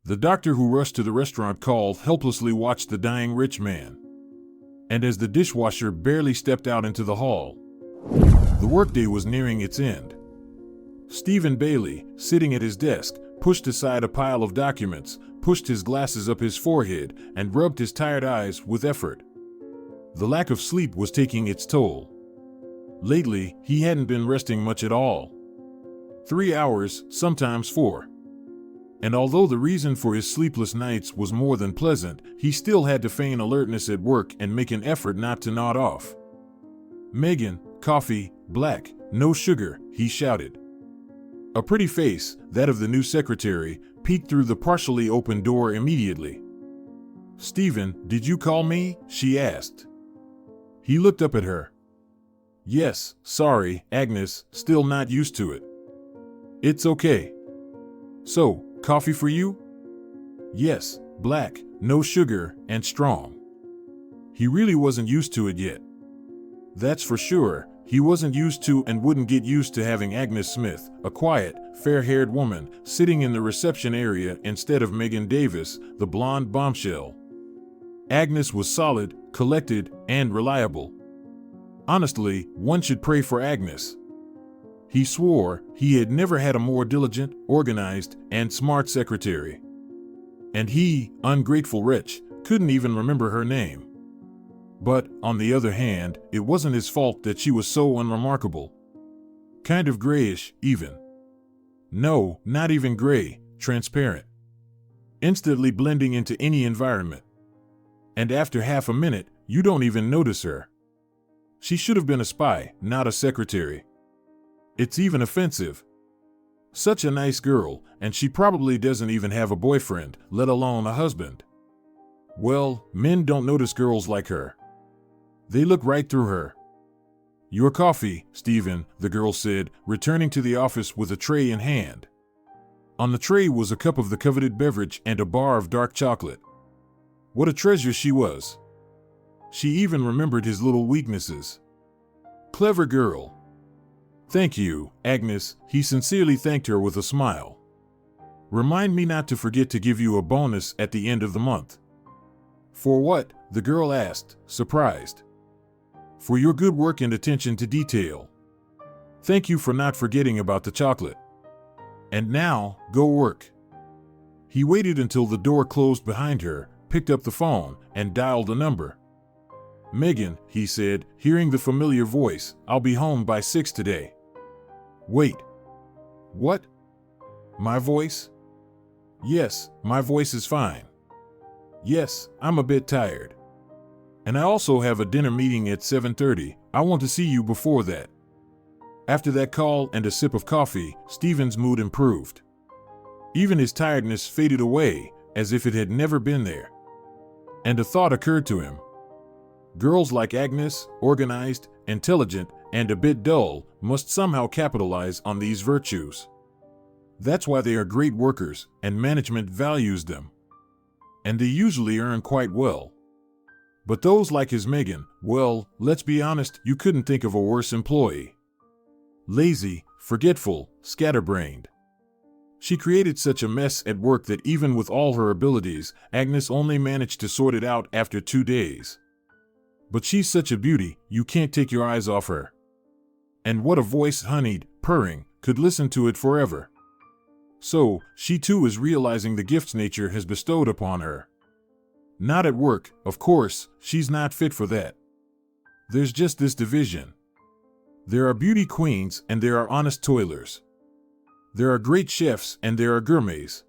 The doctor who rushed to the restaurant call helplessly watched the dying rich man. And as the dishwasher barely stepped out into the hall, the workday was nearing its end. Stephen Bailey, sitting at his desk, pushed aside a pile of documents, pushed his glasses up his forehead, and rubbed his tired eyes with effort. The lack of sleep was taking its toll. Lately, he hadn't been resting much at all. 3 hours, sometimes 4. And although the reason for his sleepless nights was more than pleasant, he still had to feign alertness at work and make an effort not to nod off. "Megan, coffee, black, no sugar," he shouted. A pretty face, that of the new secretary, peeked through the partially open door immediately. "Stephen, did you call me?" she asked. He looked up at her. "Yes, sorry, Agnes, still not used to it." "It's okay." "So, coffee for you?" "Yes, black, no sugar, and strong." He really wasn't used to it yet. That's for sure. He wasn't used to and wouldn't get used to having Agnes Smith, a quiet, fair-haired woman, sitting in the reception area instead of Megan Davis, the blonde bombshell. Agnes was solid, collected, and reliable. Honestly, one should pray for Agnes. He swore he had never had a more diligent, organized, and smart secretary. And he, ungrateful wretch, couldn't even remember her name. But, on the other hand, it wasn't his fault that she was so unremarkable. Kind of grayish, even. No, not even gray, transparent. Instantly blending into any environment. And after half a minute, you don't even notice her. She should have been a spy, not a secretary. It's even offensive. Such a nice girl, and she probably doesn't even have a boyfriend, let alone a husband. Well, men don't notice girls like her. They look right through her. "Your coffee, Stephen," the girl said, returning to the office with a tray in hand. On the tray was a cup of the coveted beverage and a bar of dark chocolate. What a treasure she was. She even remembered his little weaknesses. Clever girl. "Thank you, Agnes," he sincerely thanked her with a smile. "Remind me not to forget to give you a bonus at the end of the month." "For what?" the girl asked, surprised. "For your good work and attention to detail. Thank you for not forgetting about the chocolate. And now, go work." He waited until the door closed behind her, picked up the phone, and dialed a number. "Megan," he said, hearing the familiar voice, "I'll be home by 6 today." "Wait. What? My voice?" "Yes, my voice is fine. Yes, I'm a bit tired. And I also have a dinner meeting at 7:30. I want to see you before that." After that call and a sip of coffee, Stephen's mood improved. Even his tiredness faded away, as if it had never been there. And a thought occurred to him. Girls like Agnes, organized, intelligent, and a bit dull, must somehow capitalize on these virtues. That's why they are great workers, and management values them. And they usually earn quite well. But those like his Megan, well, let's be honest, you couldn't think of a worse employee. Lazy, forgetful, scatterbrained. She created such a mess at work that even with all her abilities, Agnes only managed to sort it out after 2 days. But she's such a beauty, you can't take your eyes off her. And what a voice, honeyed, purring, could listen to it forever. So, she too is realizing the gifts nature has bestowed upon her. Not at work, of course, she's not fit for that. There's just this division. There are beauty queens and there are honest toilers. There are great chefs and there are gourmets.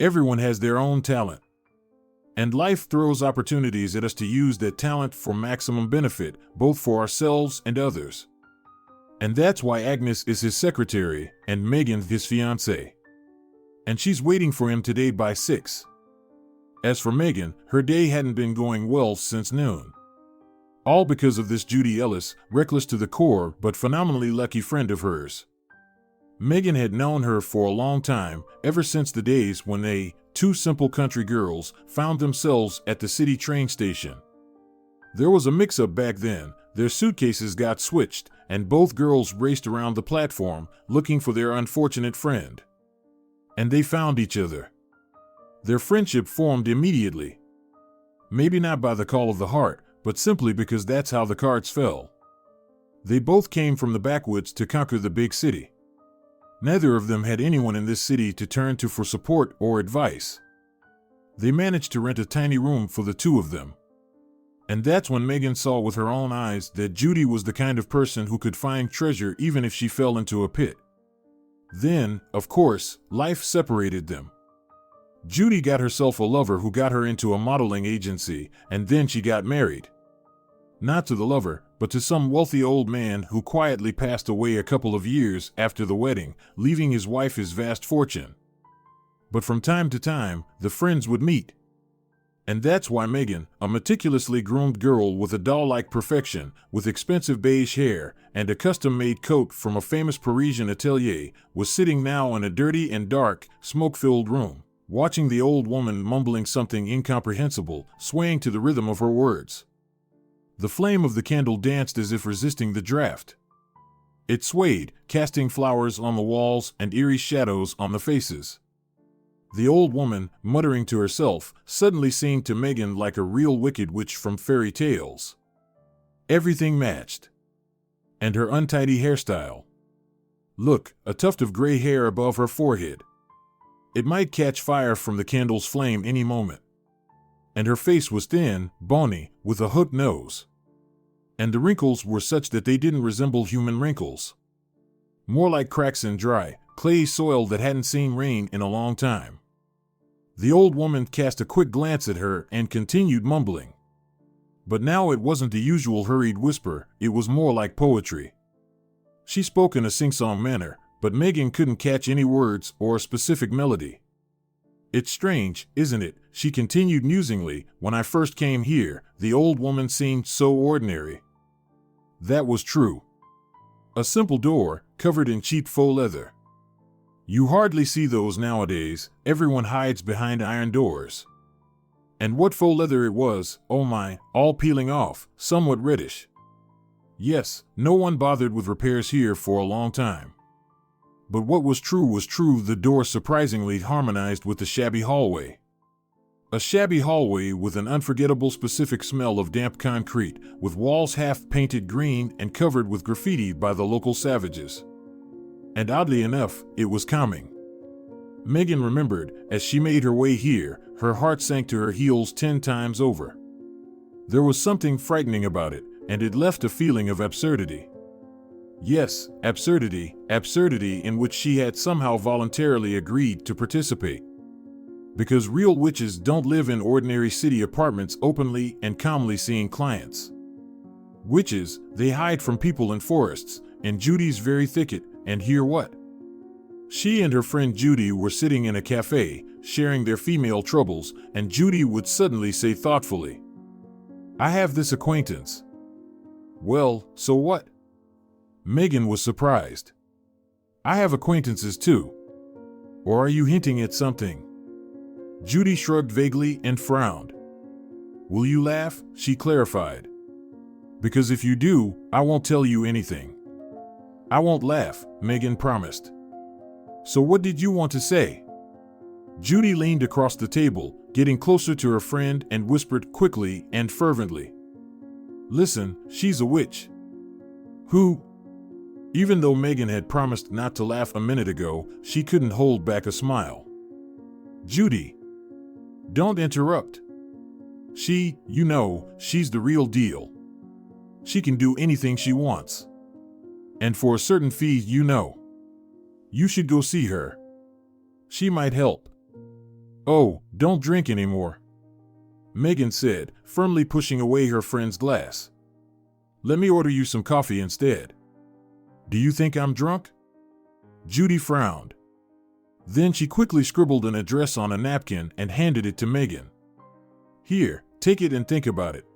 Everyone has their own talent. And life throws opportunities at us to use that talent for maximum benefit, both for ourselves and others. And that's why Agnes is his secretary and Megan his fiancée. And she's waiting for him today by 6. As for Megan, her day hadn't been going well since noon. All because of this Judy Ellis, reckless to the core but phenomenally lucky friend of hers. Megan had known her for a long time, ever since the days when they, two simple country girls, found themselves at the city train station. There was a mix-up back then, their suitcases got switched, and both girls raced around the platform, looking for their unfortunate friend. And they found each other. Their friendship formed immediately. Maybe not by the call of the heart, but simply because that's how the cards fell. They both came from the backwoods to conquer the big city. Neither of them had anyone in this city to turn to for support or advice. They managed to rent a tiny room for the two of them. And that's when Megan saw with her own eyes that Judy was the kind of person who could find treasure even if she fell into a pit. Then, of course, life separated them. Judy got herself a lover who got her into a modeling agency, and then she got married. Not to the lover, but to some wealthy old man who quietly passed away a couple of years after the wedding, leaving his wife his vast fortune. But from time to time, the friends would meet. And that's why Megan, a meticulously groomed girl with a doll-like perfection, with expensive beige hair and a custom-made coat from a famous Parisian atelier, was sitting now in a dirty and dark, smoke-filled room, watching the old woman mumbling something incomprehensible, swaying to the rhythm of her words. The flame of the candle danced as if resisting the draft. It swayed, casting flowers on the walls and eerie shadows on the faces. The old woman, muttering to herself, suddenly seemed to Megan like a real wicked witch from fairy tales. Everything matched. And her untidy hairstyle. Look, a tuft of gray hair above her forehead. It might catch fire from the candle's flame any moment. And her face was thin, bony, with a hooked nose. And the wrinkles were such that they didn't resemble human wrinkles. More like cracks in dry, clayey soil that hadn't seen rain in a long time. The old woman cast a quick glance at her and continued mumbling. But now it wasn't the usual hurried whisper, it was more like poetry. She spoke in a sing-song manner, but Megan couldn't catch any words or a specific melody. It's strange, isn't it, she continued musingly, when I first came here, the old woman seemed so ordinary. That was true. A simple door, covered in cheap faux leather. You hardly see those nowadays, everyone hides behind iron doors. And what faux leather it was, oh my, all peeling off, somewhat reddish. Yes, no one bothered with repairs here for a long time. But what was true, the door surprisingly harmonized with the shabby hallway. A shabby hallway with an unforgettable specific smell of damp concrete, with walls half painted green and covered with graffiti by the local savages. And oddly enough, it was calming. Megan remembered, as she made her way here, her heart sank to her heels 10 times over. There was something frightening about it, and it left a feeling of absurdity. Yes, absurdity in which she had somehow voluntarily agreed to participate. Because real witches don't live in ordinary city apartments openly and calmly seeing clients. Witches, they hide from people in forests, in Judy's very thicket, and hear what? She and her friend Judy were sitting in a cafe, sharing their female troubles, and Judy would suddenly say thoughtfully, "I have this acquaintance." Well, so what? Megan was surprised. "I have acquaintances too. Or are you hinting at something?" Judy shrugged vaguely and frowned. "Will you laugh?" she clarified. "Because if you do, I won't tell you anything." "I won't laugh," Megan promised. "So what did you want to say?" Judy leaned across the table, getting closer to her friend, and whispered quickly and fervently, "Listen, she's a witch." "Who?" Even though Megan had promised not to laugh a minute ago, she couldn't hold back a smile. "Judy." "Don't interrupt. She's the real deal. She can do anything she wants. And for a certain fee, You should go see her. She might help." "Oh, don't drink anymore," Megan said, firmly pushing away her friend's glass. "Let me order you some coffee instead." "Do you think I'm drunk?" Judy frowned. Then she quickly scribbled an address on a napkin and handed it to Megan. "Here, take it and think about it.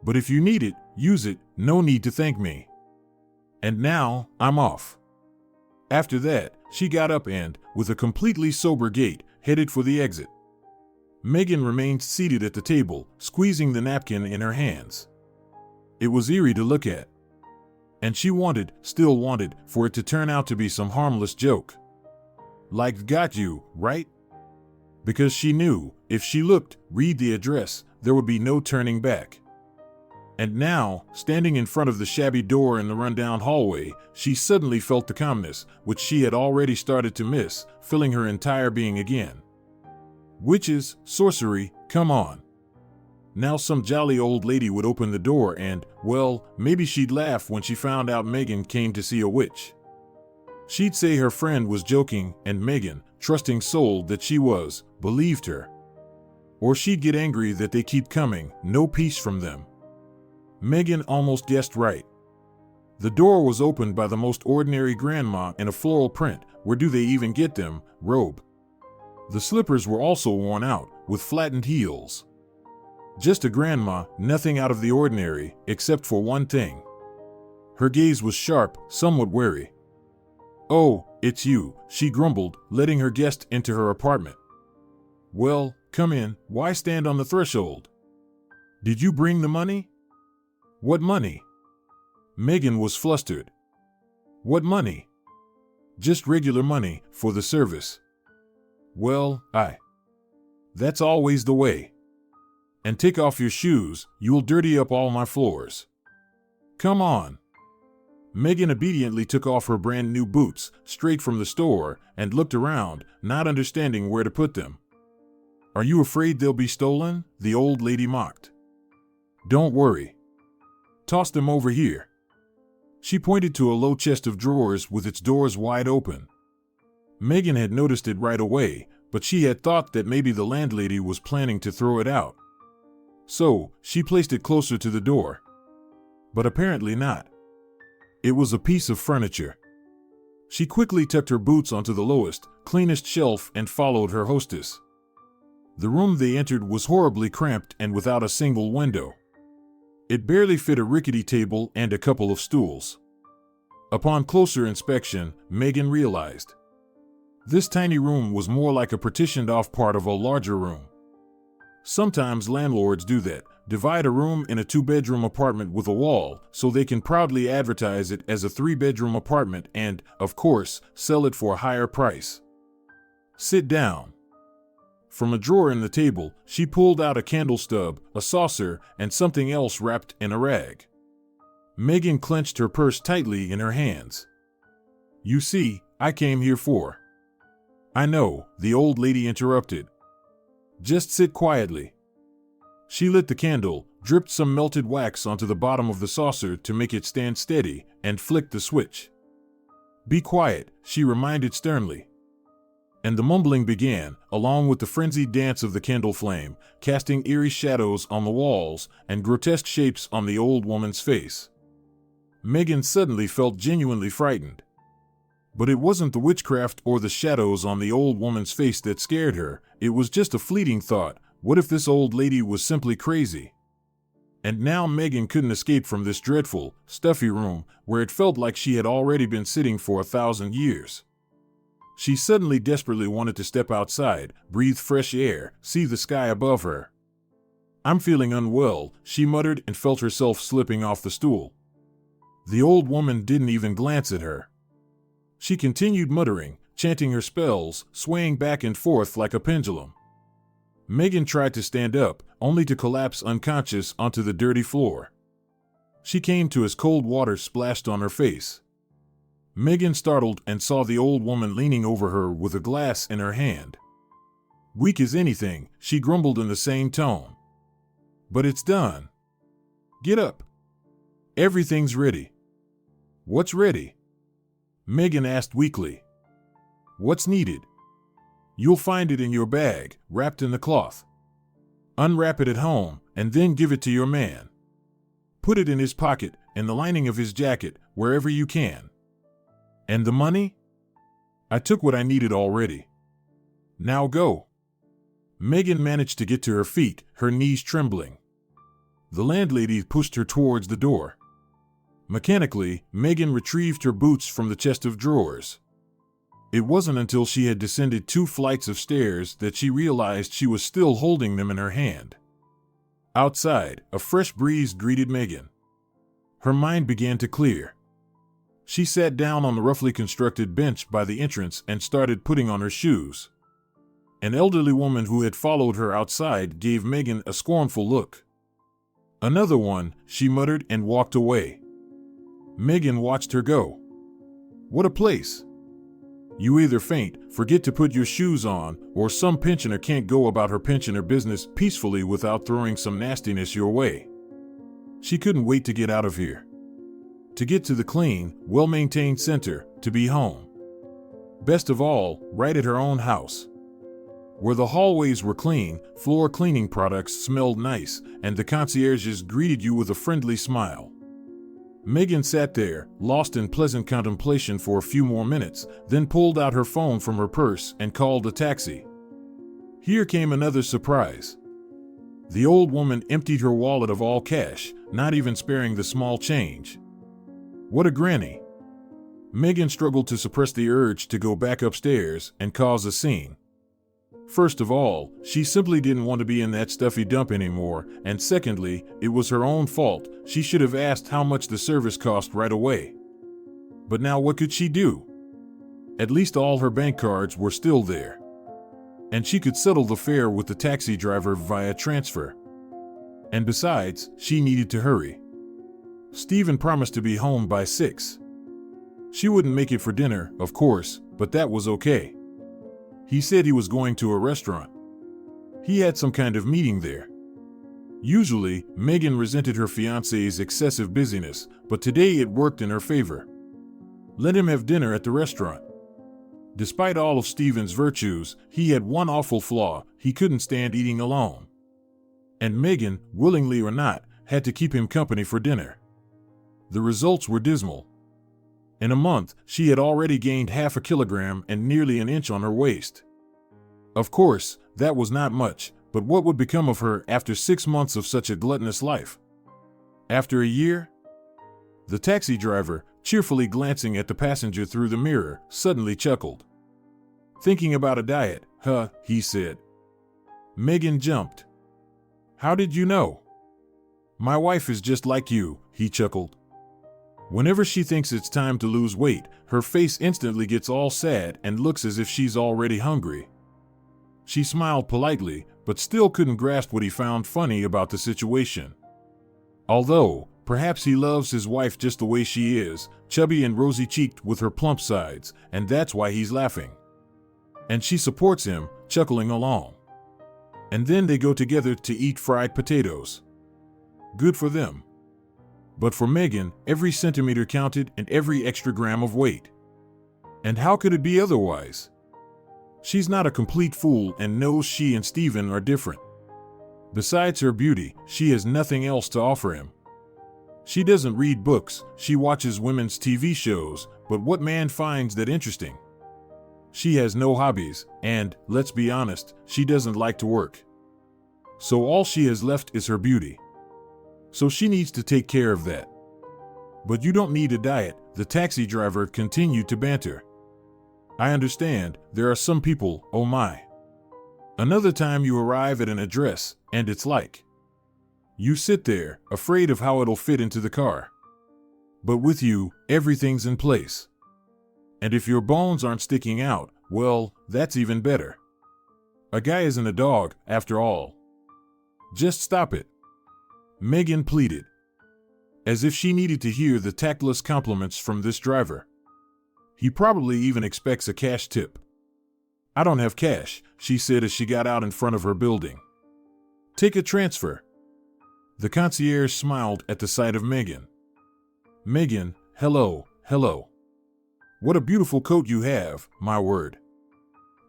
But if you need it, use it, no need to thank me. And now, I'm off." After that, she got up and, with a completely sober gait, headed for the exit. Megan remained seated at the table, squeezing the napkin in her hands. It was eerie to look at. And she still wanted, for it to turn out to be some harmless joke. Like, got you, right? because she knew if she looked, read the address, there would be no turning back. And now, standing in front of the shabby door in the rundown hallway, she suddenly felt the calmness, which she had already started to miss, filling her entire being again. Witches, sorcery, come on. Now some jolly old lady would open the door and, well, maybe she'd laugh when she found out Megan came to see a witch. She'd say her friend was joking, and Megan, trusting soul that she was, believed her. Or she'd get angry that they keep coming, no peace from them. Megan almost guessed right. The door was opened by the most ordinary grandma in a floral print, where do they even get them, robe. The slippers were also worn out, with flattened heels. Just a grandma, nothing out of the ordinary, except for one thing. Her gaze was sharp, somewhat wary. "Oh, it's you," she grumbled, letting her guest into her apartment. "Well, come in, why stand on the threshold? Did you bring the money?" "What money?" Megan was flustered. "What money?" "Just regular money, for the service." "Well, that's always the way. And take off your shoes, you'll dirty up all my floors." "Come on." Megan obediently took off her brand new boots, straight from the store, and looked around, not understanding where to put them. "Are you afraid they'll be stolen?" the old lady mocked. "Don't worry. Toss them over here." She pointed to a low chest of drawers with its doors wide open. Megan had noticed it right away, but she had thought that maybe the landlady was planning to throw it out. So, she placed it closer to the door. But apparently not. It was a piece of furniture. She quickly tucked her boots onto the lowest, cleanest shelf and followed her hostess. The room they entered was horribly cramped and without a single window. It barely fit a rickety table and a couple of stools. Upon closer inspection, Megan realized this tiny room was more like a partitioned-off part of a larger room. Sometimes landlords do that, divide a room in a 2-bedroom apartment with a wall so they can proudly advertise it as a 3-bedroom apartment and, of course, sell it for a higher price. "Sit down." From a drawer in the table, she pulled out a candle stub, a saucer, and something else wrapped in a rag. Megan clenched her purse tightly in her hands. "You see, I came here for—" "I know," the old lady interrupted. "Just sit quietly." She lit the candle, dripped some melted wax onto the bottom of the saucer to make it stand steady, and flicked the switch. "Be quiet," she reminded sternly. And the mumbling began, along with the frenzied dance of the candle flame, casting eerie shadows on the walls and grotesque shapes on the old woman's face. Megan suddenly felt genuinely frightened. But it wasn't the witchcraft or the shadows on the old woman's face that scared her, it was just a fleeting thought. What if this old lady was simply crazy? And now Megan couldn't escape from this dreadful, stuffy room where it felt like she had already been sitting for 1,000 years. She suddenly desperately wanted to step outside, breathe fresh air, see the sky above her. "I'm feeling unwell," she muttered and felt herself slipping off the stool. The old woman didn't even glance at her. She continued muttering, chanting her spells, swaying back and forth like a pendulum. Megan tried to stand up, only to collapse unconscious onto the dirty floor. She came to as cold water splashed on her face. Megan startled and saw the old woman leaning over her with a glass in her hand. "Weak as anything," she grumbled in the same tone. "But it's done. Get up. Everything's ready." "What's ready?" Megan asked weakly. "What's needed?" "You'll find it in your bag, wrapped in the cloth. Unwrap it at home, and then give it to your man. Put it in his pocket, in the lining of his jacket, wherever you can." "And the money?" "I took what I needed already. Now go." Megan managed to get to her feet, her knees trembling. The landlady pushed her towards the door. Mechanically, Megan retrieved her boots from the chest of drawers. It wasn't until she had descended 2 flights of stairs that she realized she was still holding them in her hand. Outside, a fresh breeze greeted Megan. Her mind began to clear. She sat down on the roughly constructed bench by the entrance and started putting on her shoes. An elderly woman who had followed her outside gave Megan a scornful look. "Another one," she muttered and walked away. Megan watched her go. "What a place. You either faint, forget to put your shoes on, or some pensioner can't go about her pensioner business peacefully without throwing some nastiness your way." She couldn't wait to get out of here. To get to the clean, well-maintained center, to be home. Best of all, right at her own house. Where the hallways were clean, floor cleaning products smelled nice, and the concierges greeted you with a friendly smile. Megan sat there, lost in pleasant contemplation for a few more minutes, then pulled out her phone from her purse and called a taxi. Here came another surprise. The old woman emptied her wallet of all cash, not even sparing the small change. What a granny. Megan struggled to suppress the urge to go back upstairs and cause a scene. First of all, she simply didn't want to be in that stuffy dump anymore, and secondly, it was her own fault. She should have asked how much the service cost right away. But now what could she do? At least all her bank cards were still there. And she could settle the fare with the taxi driver via transfer. And besides, she needed to hurry. Stephen promised to be home by 6. She wouldn't make it for dinner, of course, but that was okay. He said he was going to a restaurant. He had some kind of meeting there. Usually, Megan resented her fiancé's excessive busyness, but today it worked in her favor. Let him have dinner at the restaurant. Despite all of Stephen's virtues, he had one awful flaw: he couldn't stand eating alone. And Megan, willingly or not, had to keep him company for dinner. The results were dismal. In a month, she had already gained half a kilogram and nearly an inch on her waist. Of course, that was not much, but what would become of her after 6 months of such a gluttonous life? After a year? The taxi driver, cheerfully glancing at the passenger through the mirror, suddenly chuckled. "Thinking about a diet, huh?" he said. Megan jumped. "How did you know?" "My wife is just like you," he chuckled. Whenever she thinks it's time to lose weight, her face instantly gets all sad and looks as if she's already hungry. She smiled politely, but still couldn't grasp what he found funny about the situation. Although, perhaps he loves his wife just the way she is, chubby and rosy-cheeked with her plump sides, and that's why he's laughing. And she supports him, chuckling along. And then they go together to eat fried potatoes. Good for them. But for Megan, every centimeter counted and every extra gram of weight. And how could it be otherwise? She's not a complete fool and knows she and Stephen are different. Besides her beauty, she has nothing else to offer him. She doesn't read books, she watches women's TV shows, but what man finds that interesting? She has no hobbies, and, let's be honest, she doesn't like to work. So all she has left is her beauty. So she needs to take care of that. "But you don't need a diet," the taxi driver continued to banter. "I understand, there are some people, oh my. Another time you arrive at an address, and it's like. You sit there, afraid of how it'll fit into the car. But with you, everything's in place. And if your bones aren't sticking out, well, that's even better. A guy isn't a dog, after all. Just stop it." Megan pleaded, as if she needed to hear the tactless compliments from this driver. He probably even expects a cash tip. "I don't have cash," she said as she got out in front of her building. "Take a transfer." The concierge smiled at the sight of Megan. "Megan, hello, hello. What a beautiful coat you have, my word.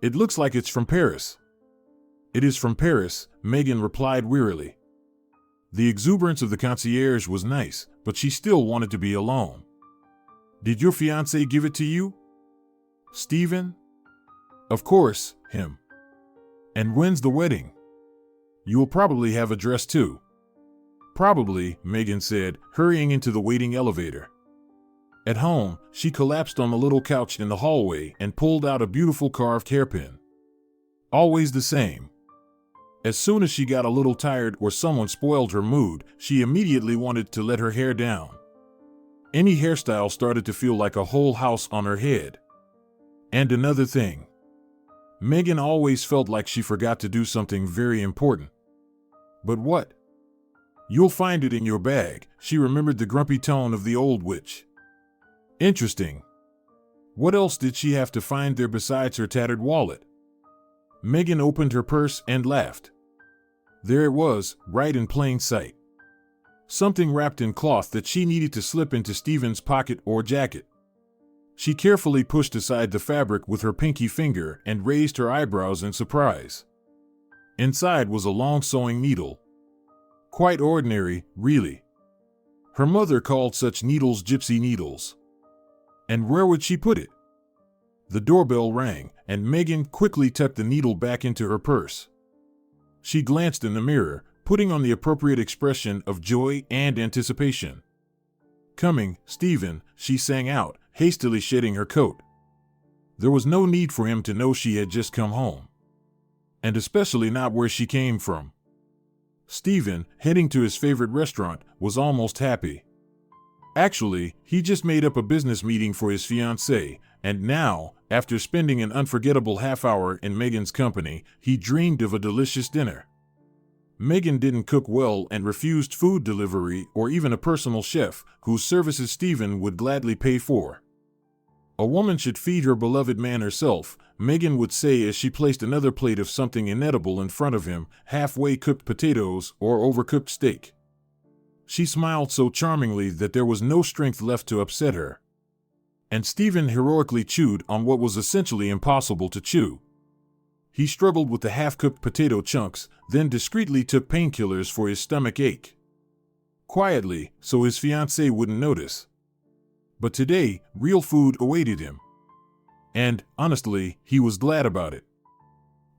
It looks like it's from Paris." "It is from Paris," Megan replied wearily. The exuberance of the concierge was nice, but she still wanted to be alone. "Did your fiancé give it to you?" "Stephen?" "Of course, him." "And when's the wedding?" "You will probably have a dress too." "Probably," Megan said, hurrying into the waiting elevator. At home, she collapsed on the little couch in the hallway and pulled out a beautiful carved hairpin. Always the same. As soon as she got a little tired or someone spoiled her mood, she immediately wanted to let her hair down. Any hairstyle started to feel like a whole house on her head. And another thing. Megan always felt like she forgot to do something very important. But what? You'll find it in your bag, she remembered the grumpy tone of the old witch. Interesting. What else did she have to find there besides her tattered wallet? Megan opened her purse and laughed. There it was, right in plain sight. Something wrapped in cloth that she needed to slip into Stephen's pocket or jacket. She carefully pushed aside the fabric with her pinky finger and raised her eyebrows in surprise. Inside was a long sewing needle. Quite ordinary, really. Her mother called such needles gypsy needles. And where would she put it? The doorbell rang, and Megan quickly tucked the needle back into her purse. She glanced in the mirror, putting on the appropriate expression of joy and anticipation. Coming, Stephen, she sang out, hastily shedding her coat. There was no need for him to know she had just come home. And especially not where she came from. Stephen, heading to his favorite restaurant, was almost happy. Actually, he just made up a business meeting for his fiancée, and now, after spending an unforgettable half-hour in Megan's company, he dreamed of a delicious dinner. Megan didn't cook well and refused food delivery or even a personal chef, whose services Stephen would gladly pay for. A woman should feed her beloved man herself, Megan would say as she placed another plate of something inedible in front of him, halfway cooked potatoes or overcooked steak. She smiled so charmingly that there was no strength left to upset her. And Stephen heroically chewed on what was essentially impossible to chew. He struggled with the half-cooked potato chunks, then discreetly took painkillers for his stomach ache. Quietly, so his fiancée wouldn't notice. But today, real food awaited him. And, honestly, he was glad about it.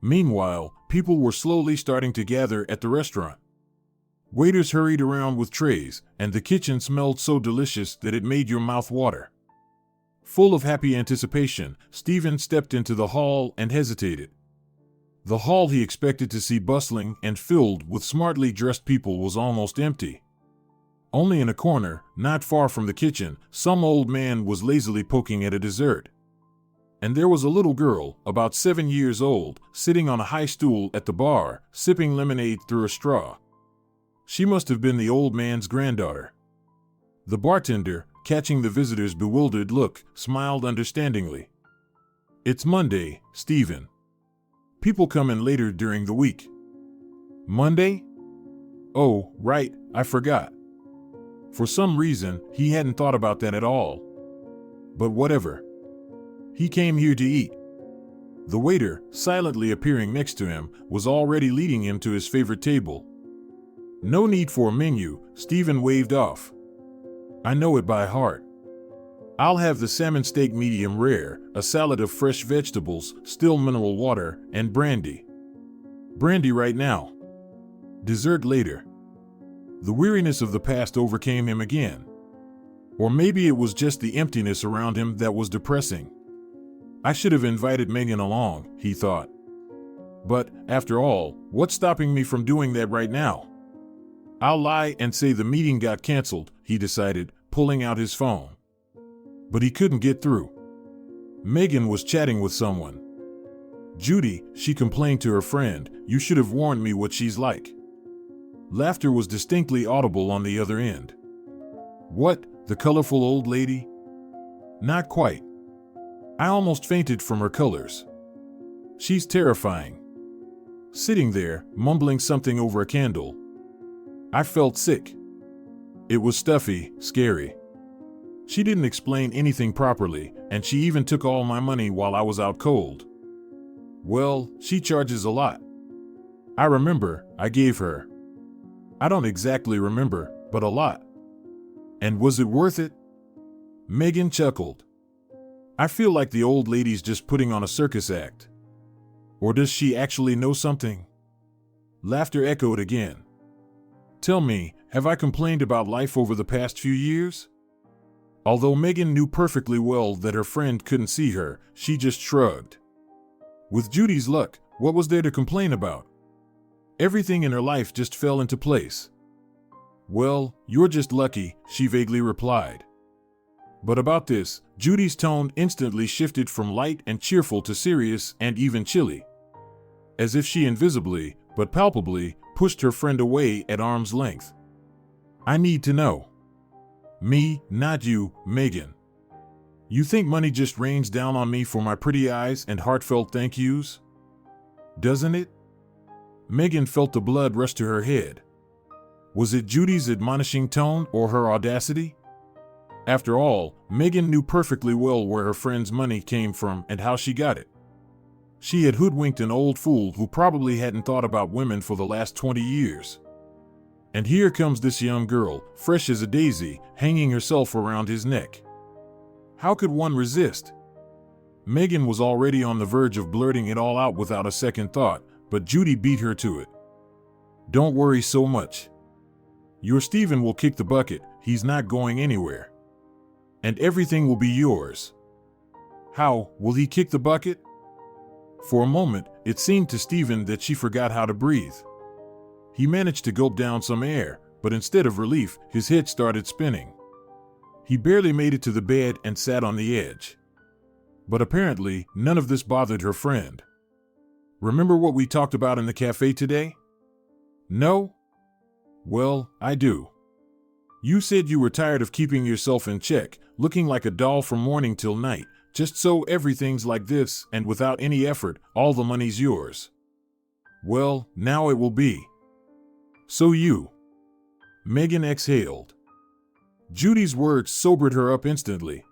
Meanwhile, people were slowly starting to gather at the restaurant. Waiters hurried around with trays, and the kitchen smelled so delicious that it made your mouth water. Full of happy anticipation, Stephen stepped into the hall and hesitated. The hall he expected to see bustling and filled with smartly dressed people was almost empty. Only in a corner, not far from the kitchen, some old man was lazily poking at a dessert. And there was a little girl, about 7 years old, sitting on a high stool at the bar, sipping lemonade through a straw. She must have been the old man's granddaughter. The bartender, catching the visitor's bewildered look, smiled understandingly. It's Monday, Stephen. People come in later during the week. Monday? Oh, right, I forgot. For some reason, he hadn't thought about that at all. But whatever. He came here to eat. The waiter, silently appearing next to him, was already leading him to his favorite table. No need for a menu, Stephen waved off. I know it by heart. I'll have the salmon steak medium rare, a salad of fresh vegetables, still mineral water, and brandy. Brandy right now. Dessert later. The weariness of the past overcame him again. Or maybe it was just the emptiness around him that was depressing. I should have invited Megan along, he thought. But, after all, what's stopping me from doing that right now? I'll lie and say the meeting got canceled, he decided, pulling out his phone. But he couldn't get through. Megan was chatting with someone. Judy, she complained to her friend, you should have warned me what she's like. Laughter was distinctly audible on the other end. What, the colorful old lady? Not quite. I almost fainted from her colors. She's terrifying. Sitting there, mumbling something over a candle. I felt sick. It was stuffy, scary. She didn't explain anything properly, and she even took all my money while I was out cold. Well, she charges a lot. I remember, I gave her. I don't exactly remember, but a lot. And was it worth it? Megan chuckled. I feel like the old lady's just putting on a circus act. Or does she actually know something? Laughter echoed again. Tell me, have I complained about life over the past few years? Although Megan knew perfectly well that her friend couldn't see her, she just shrugged. With Judy's luck, what was there to complain about? Everything in her life just fell into place. Well, you're just lucky, she vaguely replied. But about this, Judy's tone instantly shifted from light and cheerful to serious and even chilly, as if she invisibly, but palpably, pushed her friend away at arm's length. I need to know. Me, not you, Megan. You think money just rains down on me for my pretty eyes and heartfelt thank yous? Doesn't it? Megan felt the blood rush to her head. Was it Judy's admonishing tone or her audacity? After all, Megan knew perfectly well where her friend's money came from and how she got it. She had hoodwinked an old fool who probably hadn't thought about women for the last 20 years. And here comes this young girl, fresh as a daisy, hanging herself around his neck. How could one resist? Megan was already on the verge of blurting it all out without a second thought, but Judy beat her to it. Don't worry so much. Your Stephen will kick the bucket, he's not going anywhere. And everything will be yours. How will he kick the bucket? For a moment, it seemed to Stephen that she forgot how to breathe. He managed to gulp down some air, but instead of relief, his head started spinning. He barely made it to the bed and sat on the edge. But apparently, none of this bothered her friend. Remember what we talked about in the cafe today? No? Well, I do. You said you were tired of keeping yourself in check, looking like a doll from morning till night, just so everything's like this, and without any effort, all the money's yours. Well, now it will be. So you. Megan exhaled. Judy's words sobered her up instantly.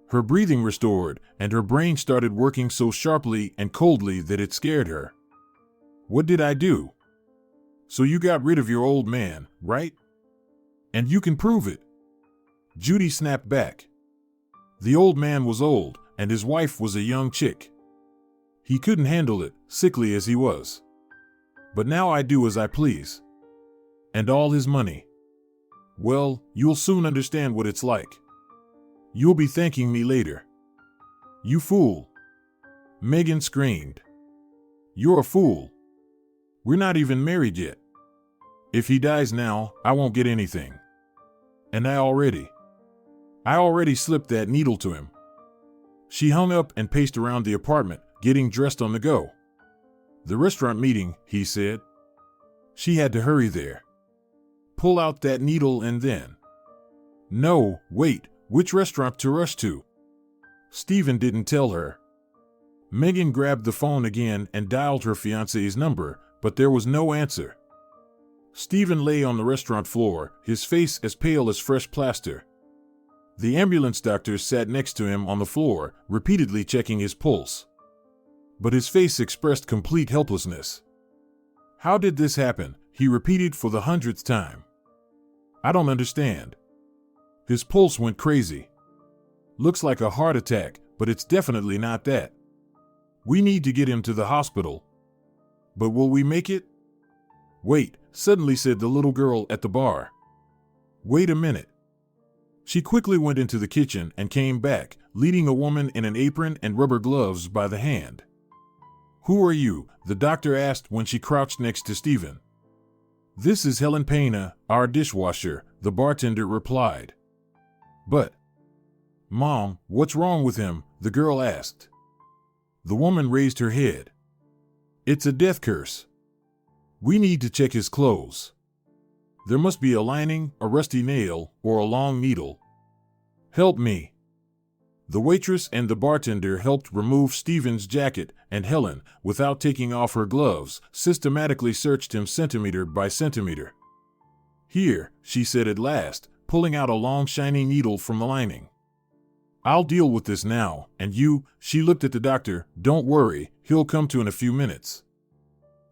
Her breathing restored, and her brain started working so sharply and coldly that it scared her. What did I do? So you got rid of your old man, right? And you can prove it. Judy snapped back. The old man was old, and his wife was a young chick. He couldn't handle it, sickly as he was. But now I do as I please. And all his money. Well, you'll soon understand what it's like. You'll be thanking me later. You fool. Megan screamed. You're a fool. We're not even married yet. If he dies now, I won't get anything. And I already slipped that needle to him. She hung up and paced around the apartment, getting dressed on the go. The restaurant meeting, he said. She had to hurry there. Pull out that needle and then. No, wait, which restaurant to rush to? Stephen didn't tell her. Megan grabbed the phone again and dialed her fiancé's number, but there was no answer. Stephen lay on the restaurant floor, his face as pale as fresh plaster. The ambulance doctor sat next to him on the floor, repeatedly checking his pulse. But his face expressed complete helplessness. How did this happen? He repeated for the 100th time. I don't understand. His pulse went crazy. Looks like a heart attack, but it's definitely not that. We need to get him to the hospital. But will we make it? Wait, suddenly said the little girl at the bar. Wait a minute. She quickly went into the kitchen and came back, leading a woman in an apron and rubber gloves by the hand. Who are you? The doctor asked when she crouched next to Stephen. This is Helen Pena, our dishwasher, the bartender replied. But, Mom, what's wrong with him? The girl asked. The woman raised her head. It's a death curse. We need to check his clothes. There must be a lining, a rusty nail, or a long needle. Help me. The waitress and the bartender helped remove Stephen's jacket, and Helen, without taking off her gloves, systematically searched him centimeter by centimeter. Here, she said at last, pulling out a long shiny needle from the lining. I'll deal with this now, and you, she looked at the doctor, don't worry, he'll come to in a few minutes.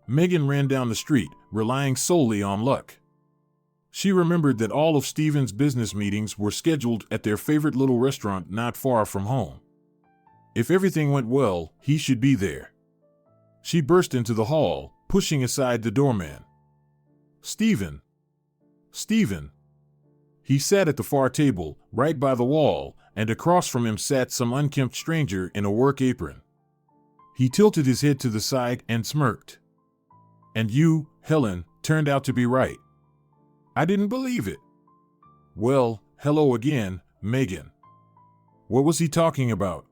Megan ran down the street, relying solely on luck. She remembered that all of Stephen's business meetings were scheduled at their favorite little restaurant not far from home. If everything went well, he should be there. She burst into the hall, pushing aside the doorman. Stephen! Stephen! He sat at the far table, right by the wall, and across from him sat some unkempt stranger in a work apron. He tilted his head to the side and smirked. And you, Helen, turned out to be right. I didn't believe it. Well, hello again, Megan. What was he talking about?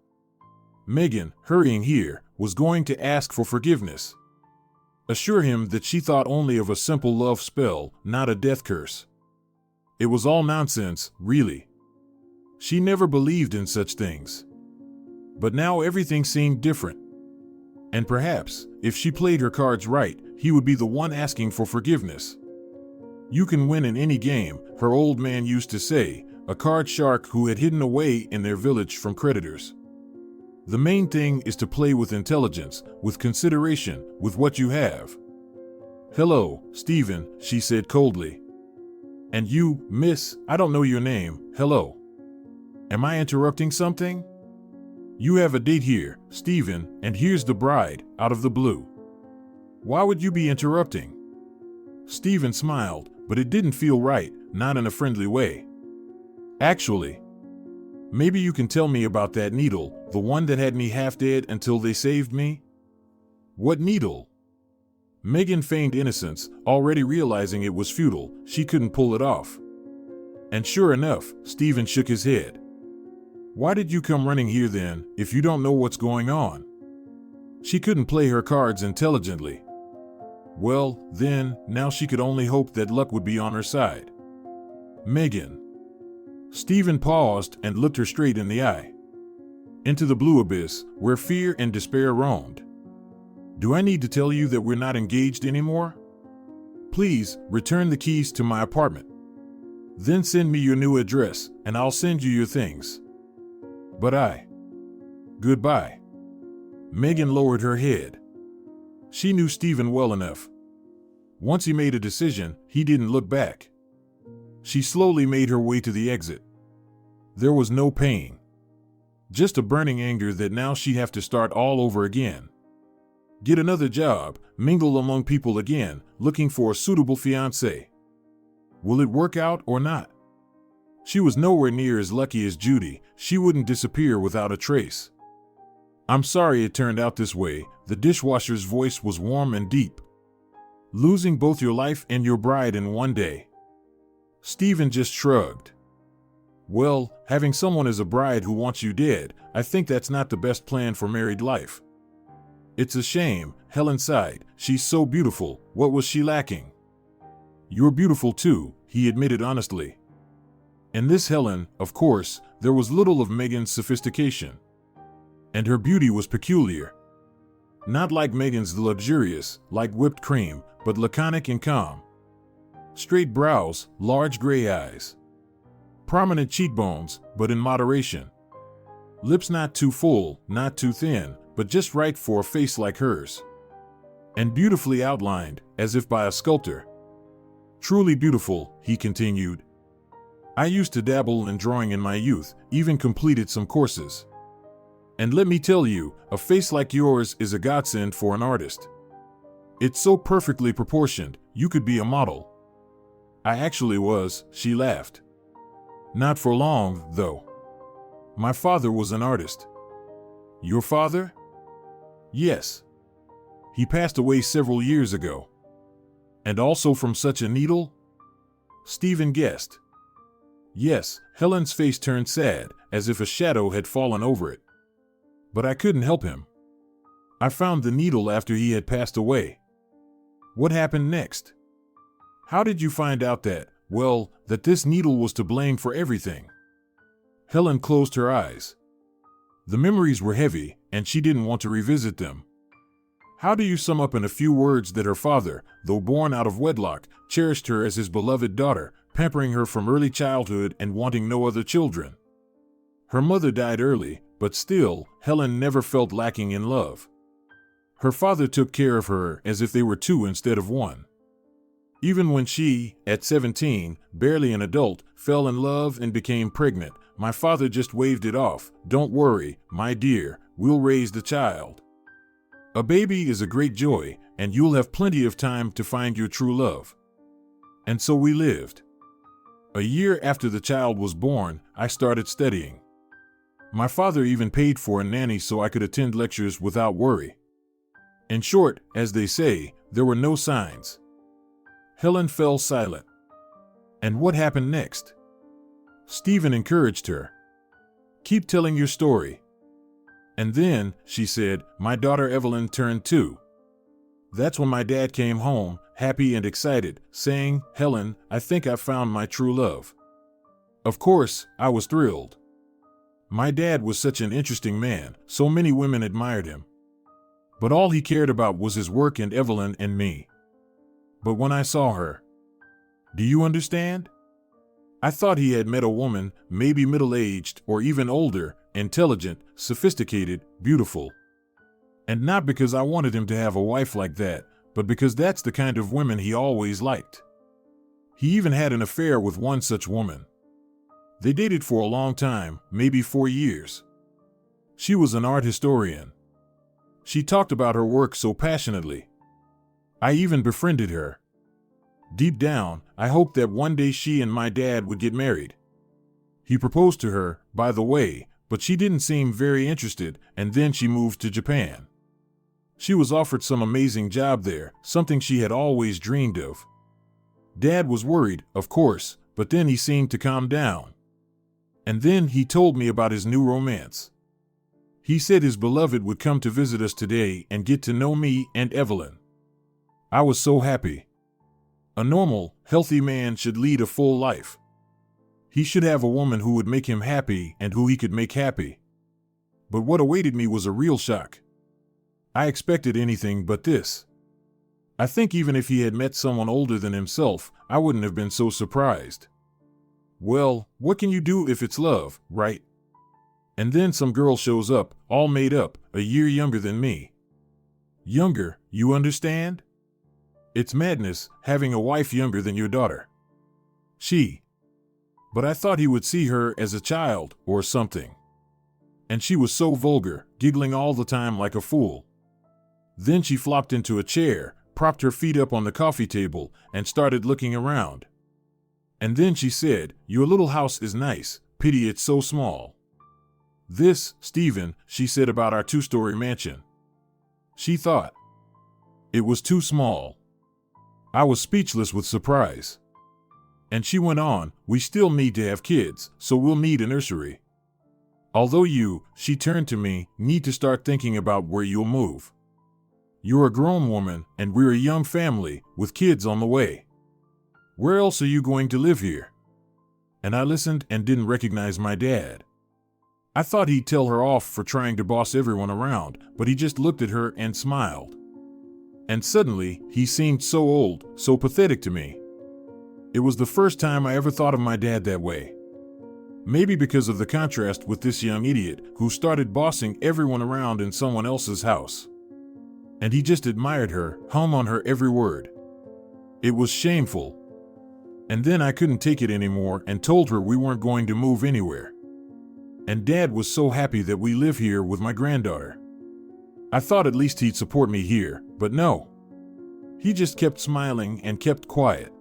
Megan, hurrying here, was going to ask for forgiveness. Assure him that she thought only of a simple love spell, not a death curse. It was all nonsense, really. She never believed in such things. But now everything seemed different. And perhaps, if she played her cards right, he would be the one asking for forgiveness. You can win in any game, her old man used to say, a card shark who had hidden away in their village from creditors. The main thing is to play with intelligence, with consideration, with what you have. Hello, Stephen, she said coldly. And you, miss, I don't know your name, hello. Am I interrupting something? You have a date here, Stephen, and here's the bride, out of the blue. Why would you be interrupting? Stephen smiled, but it didn't feel right, not in a friendly way. Actually, maybe you can tell me about that needle, the one that had me half dead until they saved me? What needle? Megan feigned innocence, already realizing it was futile, she couldn't pull it off. And sure enough, Stephen shook his head. Why did you come running here then, if you don't know what's going on? She couldn't play her cards intelligently. Well, then, now she could only hope that luck would be on her side. Megan. Stephen paused and looked her straight in the eye. Into the blue abyss, where fear and despair roamed. Do I need to tell you that we're not engaged anymore? Please, return the keys to my apartment. Then send me your new address, and I'll send you your things. But Goodbye. Megan lowered her head. She knew Stephen well enough. Once he made a decision, he didn't look back. She slowly made her way to the exit. There was no pain. Just a burning anger that now she'd have to start all over again. Get another job, mingle among people again, looking for a suitable fiancé. Will it work out or not? She was nowhere near as lucky as Judy. She wouldn't disappear without a trace. I'm sorry it turned out this way. The dishwasher's voice was warm and deep. Losing both your life and your bride in one day. Stephen just shrugged. Well, having someone as a bride who wants you dead, I think that's not the best plan for married life. It's a shame, Helen sighed. She's so beautiful. What was she lacking? You're beautiful too, he admitted honestly. In this Helen, of course, there was little of Megan's sophistication. And her beauty was peculiar. Not like Megan's luxurious, like whipped cream, but laconic and calm. Straight brows, large gray eyes. Prominent cheekbones, but in moderation. Lips not too full, not too thin, but just right for a face like hers. And beautifully outlined, as if by a sculptor. Truly beautiful, he continued. I used to dabble in drawing in my youth, even completed some courses. And let me tell you, a face like yours is a godsend for an artist. It's so perfectly proportioned, you could be a model. I actually was, she laughed. Not for long, though. My father was an artist. Your father? Yes. He passed away several years ago. And also from such a needle? Stephen guessed. Yes, Helen's face turned sad, as if a shadow had fallen over it. But I couldn't help him. I found the needle after he had passed away. What happened next? How did you find out that this needle was to blame for everything? Helen closed her eyes. The memories were heavy, and she didn't want to revisit them. How do you sum up in a few words that her father, though born out of wedlock, cherished her as his beloved daughter, pampering her from early childhood and wanting no other children? Her mother died early, but still, Helen never felt lacking in love. Her father took care of her as if they were two instead of one. Even when she, at 17, barely an adult, fell in love and became pregnant, my father just waved it off. Don't worry, my dear, we'll raise the child. A baby is a great joy, and you'll have plenty of time to find your true love. And so we lived. A year after the child was born, I started studying. My father even paid for a nanny so I could attend lectures without worry. In short, as they say, there were no signs. Helen fell silent. And what happened next? Stephen encouraged her. Keep telling your story. And then, she said, my daughter Evelyn turned 2. That's when my dad came home, happy and excited, saying, Helen, I think I found my true love. Of course, I was thrilled. My dad was such an interesting man, so many women admired him. But all he cared about was his work and Evelyn and me. But when I saw her, do you understand? I thought he had met a woman, maybe middle-aged or even older, intelligent, sophisticated, beautiful. And not because I wanted him to have a wife like that, but because that's the kind of women he always liked. He even had an affair with one such woman. They dated for a long time, maybe 4 years. She was an art historian. She talked about her work so passionately. I even befriended her. Deep down, I hoped that one day she and my dad would get married. He proposed to her, by the way, but she didn't seem very interested, and then she moved to Japan. She was offered some amazing job there, something she had always dreamed of. Dad was worried, of course, but then he seemed to calm down. And then he told me about his new romance. He said his beloved would come to visit us today and get to know me and Evelyn. I was so happy. A normal, healthy man should lead a full life. He should have a woman who would make him happy and who he could make happy. But what awaited me was a real shock. I expected anything but this. I think even if he had met someone older than himself, I wouldn't have been so surprised. Well, what can you do if it's love, right? And then some girl shows up, all made up, a year younger than me. Younger, you understand? It's madness, having a wife younger than your daughter. But I thought he would see her as a child, or something. And she was so vulgar, giggling all the time like a fool. Then she flopped into a chair, propped her feet up on the coffee table, and started looking around. And then she said, your little house is nice, pity it's so small. This, Stephen, she said about our 2-story mansion. She thought it was too small. I was speechless with surprise. And she went on, we still need to have kids, so we'll need a nursery. Although you, she turned to me, need to start thinking about where you'll move. You're a grown woman, and we're a young family, with kids on the way. Where else are you going to live here? And I listened and didn't recognize my dad. I thought he'd tell her off for trying to boss everyone around, but he just looked at her and smiled. And suddenly, he seemed so old, so pathetic to me. It was the first time I ever thought of my dad that way. Maybe because of the contrast with this young idiot who started bossing everyone around in someone else's house. And he just admired her, hung on her every word. It was shameful. And then I couldn't take it anymore and told her we weren't going to move anywhere. And Dad was so happy that we live here with my granddaughter. I thought at least he'd support me here, but no. He just kept smiling and kept quiet.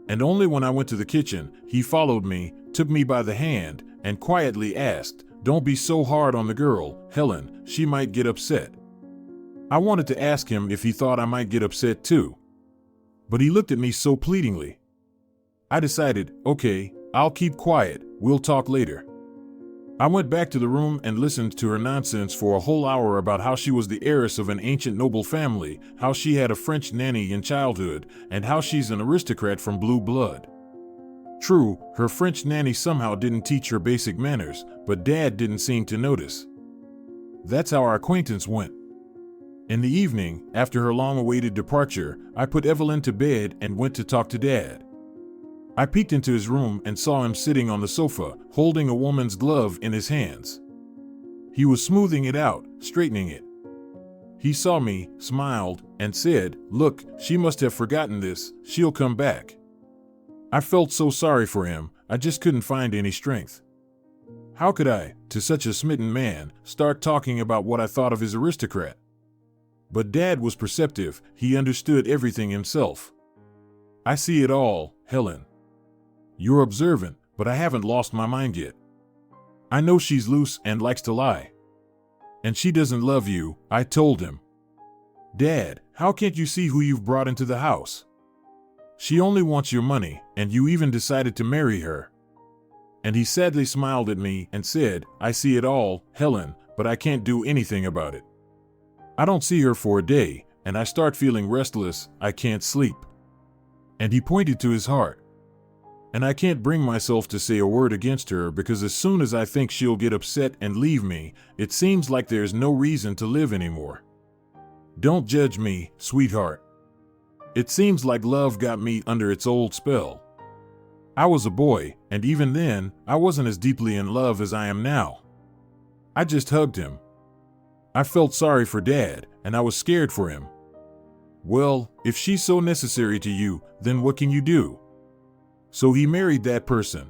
And only when I went to the kitchen, he followed me, took me by the hand, and quietly asked, don't be so hard on the girl, Helen, she might get upset. I wanted to ask him if he thought I might get upset too. But he looked at me so pleadingly. I decided, okay, I'll keep quiet, we'll talk later. I went back to the room and listened to her nonsense for a whole hour about how she was the heiress of an ancient noble family, how she had a French nanny in childhood, and how she's an aristocrat from blue blood. True, her French nanny somehow didn't teach her basic manners, but Dad didn't seem to notice. That's how our acquaintance went. In the evening, after her long-awaited departure, I put Evelyn to bed and went to talk to Dad. I peeked into his room and saw him sitting on the sofa, holding a woman's glove in his hands. He was smoothing it out, straightening it. He saw me, smiled, and said, look, she must have forgotten this, she'll come back. I felt so sorry for him, I just couldn't find any strength. How could I, to such a smitten man, start talking about what I thought of his aristocrat? But Dad was perceptive, he understood everything himself. I see it all, Helen. You're observant, but I haven't lost my mind yet. I know she's loose and likes to lie. And she doesn't love you, I told him. Dad, how can't you see who you've brought into the house? She only wants your money, and you even decided to marry her. and he sadly smiled at me and said, "I see it all, Helen, but I can't do anything about it. I don't see her for a day, and I start feeling restless. I can't sleep." And he pointed to his heart. "And I can't bring myself to say a word against her because as soon as I think she'll get upset and leave me, it seems like there's no reason to live anymore. Don't judge me, sweetheart. It seems like love got me under its old spell. I was a boy, and even then, I wasn't as deeply in love as I am now." I just hugged him. I felt sorry for Dad, and I was scared for him. "Well, if she's so necessary to you, then what can you do?" So he married that person.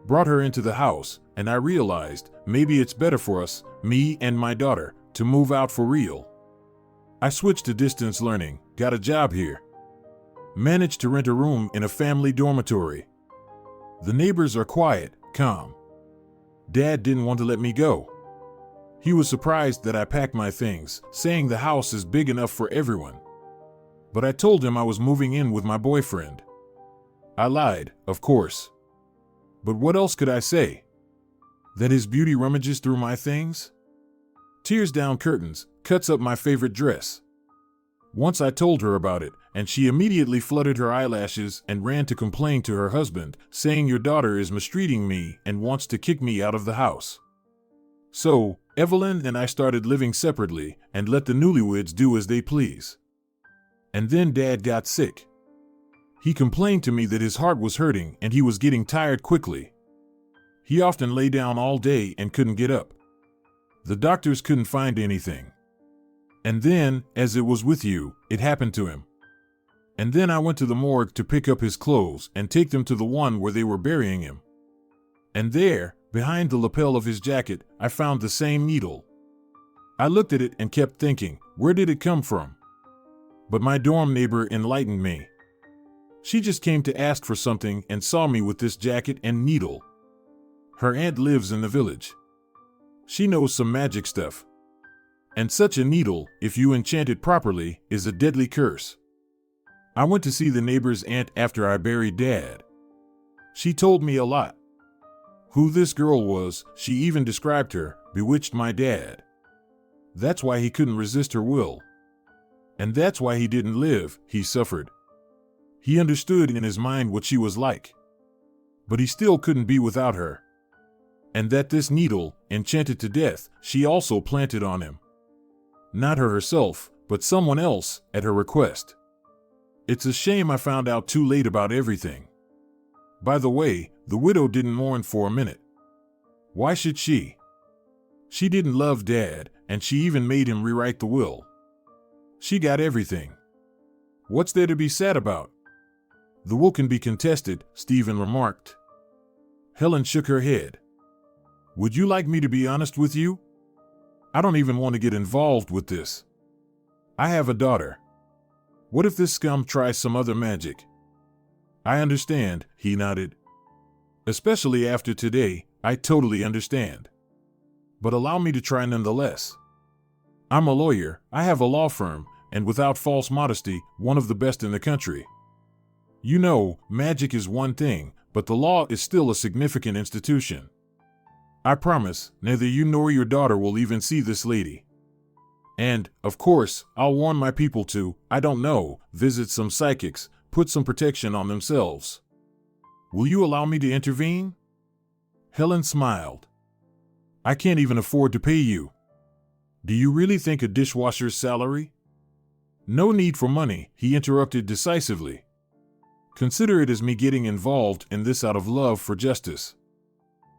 Brought her into the house, and I realized maybe it's better for us, me and my daughter, to move out for real. I switched to distance learning, got a job here. Managed to rent a room in a family dormitory. The neighbors are quiet, calm. Dad didn't want to let me go. He was surprised that I packed my things, saying the house is big enough for everyone. But I told him I was moving in with my boyfriend. I lied, of course. But what else could I say? That his beauty rummages through my things? Tears down curtains, cuts up my favorite dress. Once I told her about it, and she immediately fluttered her eyelashes and ran to complain to her husband, saying your daughter is mistreating me and wants to kick me out of the house. So, Evelyn and I started living separately and let the newlyweds do as they please. And then Dad got sick. He complained to me that his heart was hurting and he was getting tired quickly. He often lay down all day and couldn't get up. The doctors couldn't find anything. And then, as it was with you, it happened to him. And then I went to the morgue to pick up his clothes and take them to the one where they were burying him. And there, behind the lapel of his jacket, I found the same needle. I looked at it and kept thinking, where did it come from? But my dorm neighbor enlightened me. She just came to ask for something and saw me with this jacket and needle. Her aunt lives in the village. She knows some magic stuff. And such a needle, if you enchant it properly, is a deadly curse. I went to see the neighbor's aunt after I buried Dad. She told me a lot. Who this girl was, she even described her, bewitched my dad. That's why he couldn't resist her will. And that's why he didn't live, he suffered. He understood in his mind what she was like. But he still couldn't be without her. And that this needle, enchanted to death, she also planted on him. Not her herself, but someone else, at her request. It's a shame I found out too late about everything. By the way, the widow didn't mourn for a minute. Why should she? She didn't love Dad, and she even made him rewrite the will. She got everything. What's there to be sad about? The will can be contested, Stephen remarked. Helen shook her head. Would you like me to be honest with you? I don't even want to get involved with this. I have a daughter. What if this scum tries some other magic? I understand, he nodded. Especially after today, I totally understand. But allow me to try nonetheless. I'm a lawyer, I have a law firm, and without false modesty, one of the best in the country. You know, magic is one thing, but the law is still a significant institution. I promise, neither you nor your daughter will even see this lady. And, of course, I'll warn my people to, I don't know, visit some psychics, put some protection on themselves. Will you allow me to intervene? Helen smiled. I can't even afford to pay you. Do you really think a dishwasher's salary? No need for money, he interrupted decisively. Consider it as me getting involved in this out of love for justice.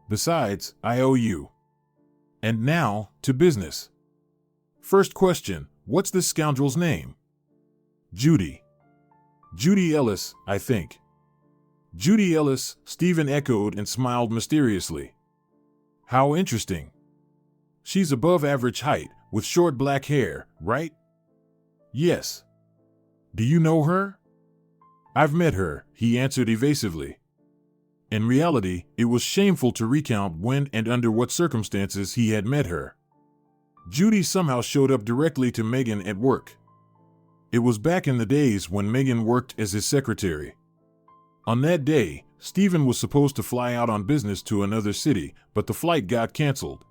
Besides, I owe you. And now, to business. First question, what's this scoundrel's name? Judy. Judy Ellis, I think. Judy Ellis, Stephen echoed and smiled mysteriously. How interesting. She's above average height, with short black hair, right? Yes. Do you know her? I've met her, he answered evasively. In reality, it was shameful to recount when and under what circumstances he had met her. Judy somehow showed up directly to Megan at work. It was back in the days when Megan worked as his secretary. On that day, Stephen was supposed to fly out on business to another city, but the flight got canceled.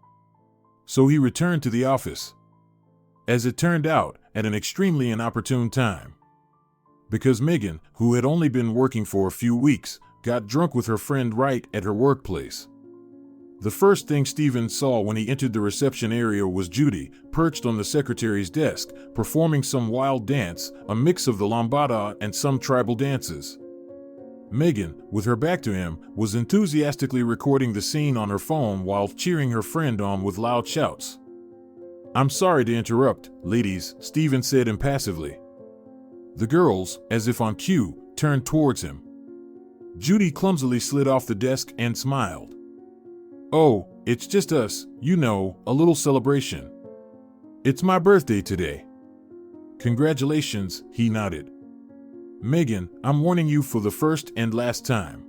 So he returned to the office. As it turned out, at an extremely inopportune time. Because Megan, who had only been working for a few weeks, got drunk with her friend right at her workplace. The first thing Stephen saw when he entered the reception area was Judy, perched on the secretary's desk, performing some wild dance, a mix of the lambada and some tribal dances. Megan, with her back to him, was enthusiastically recording the scene on her phone while cheering her friend on with loud shouts. "I'm sorry to interrupt, ladies," Stephen said impassively. The girls, as if on cue, turned towards him. Judy clumsily slid off the desk and smiled. "Oh, it's just us, you know, a little celebration. It's my birthday today." "Congratulations," he nodded. "Megan, I'm warning you for the first and last time.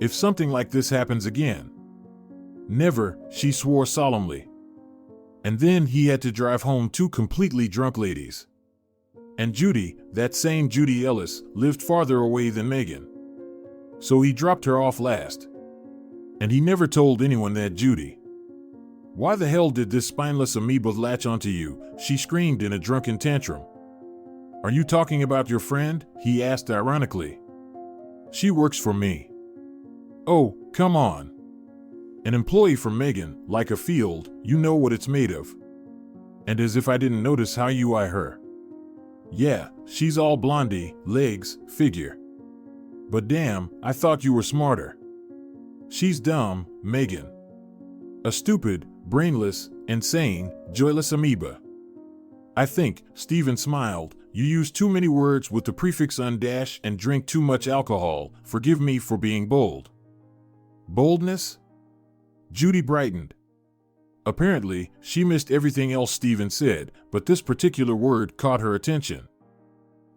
If something like this happens again." "Never," she swore solemnly. And then he had to drive home two completely drunk ladies. And Judy, that same Judy Ellis, lived farther away than Megan. So he dropped her off last. And he never told anyone that Judy. "Why the hell did this spineless amoeba latch onto you?" she screamed in a drunken tantrum. "Are you talking about your friend?" he asked ironically. "She works for me." "Oh, come on. An employee for Megan, like a field, you know what it's made of." And as if I didn't notice how you eye her. "Yeah, she's all blondie, legs, figure. But damn, I thought you were smarter. She's dumb, Megan. A stupid, brainless, insane, joyless amoeba." "I think," Stephen smiled, "you use too many words with the prefix undash and drink too much alcohol. Forgive me for being bold." "Boldness?" Judy brightened. Apparently, she missed everything else Stephen said, but this particular word caught her attention.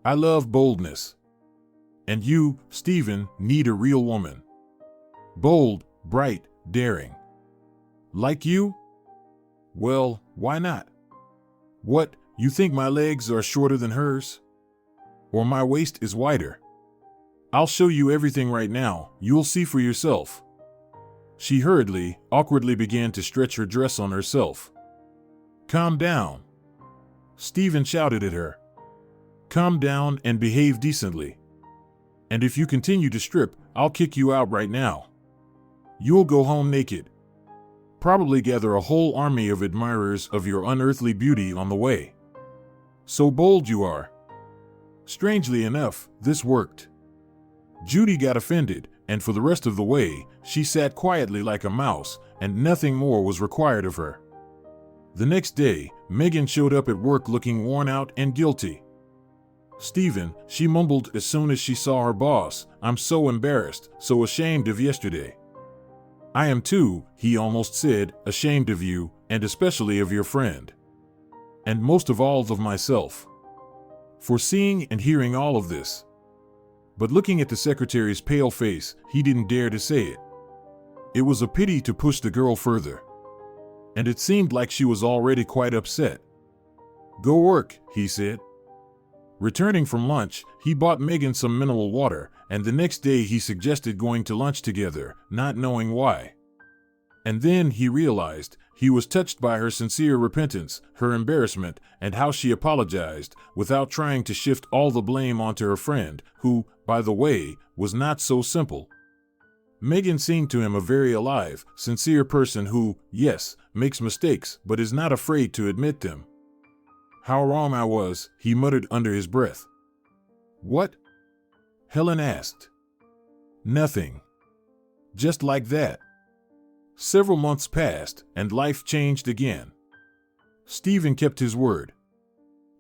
"I love boldness. And you, Stephen, need a real woman. Bold, bright, daring. Like you? Well, why not? What, you think my legs are shorter than hers? Or my waist is wider? I'll show you everything right now, you'll see for yourself." She hurriedly, awkwardly began to stretch her dress on herself. "Calm down," Stephen shouted at her. "Calm down and behave decently. And if you continue to strip, I'll kick you out right now. You'll go home naked. Probably gather a whole army of admirers of your unearthly beauty on the way. So bold you are." Strangely enough, this worked. Judy got offended, and for the rest of the way, she sat quietly like a mouse, and nothing more was required of her. The next day, Megan showed up at work looking worn out and guilty. "Stephen," she mumbled as soon as she saw her boss, "I'm so embarrassed, so ashamed of yesterday." "I am too," he almost said, "ashamed of you, and especially of your friend. And most of all of myself. For seeing and hearing all of this." But looking at the secretary's pale face, he didn't dare to say it. It was a pity to push the girl further. And it seemed like she was already quite upset. "Go work," he said. Returning from lunch, he bought Megan some mineral water, and the next day he suggested going to lunch together, not knowing why. And then he realized he was touched by her sincere repentance, her embarrassment, and how she apologized, without trying to shift all the blame onto her friend, who, by the way, was not so simple. Megan seemed to him a very alive, sincere person who, yes, makes mistakes, but is not afraid to admit them. "How wrong I was," he muttered under his breath. "What?" Helen asked. "Nothing. Just like that." Several months passed, and life changed again. Stephen kept his word.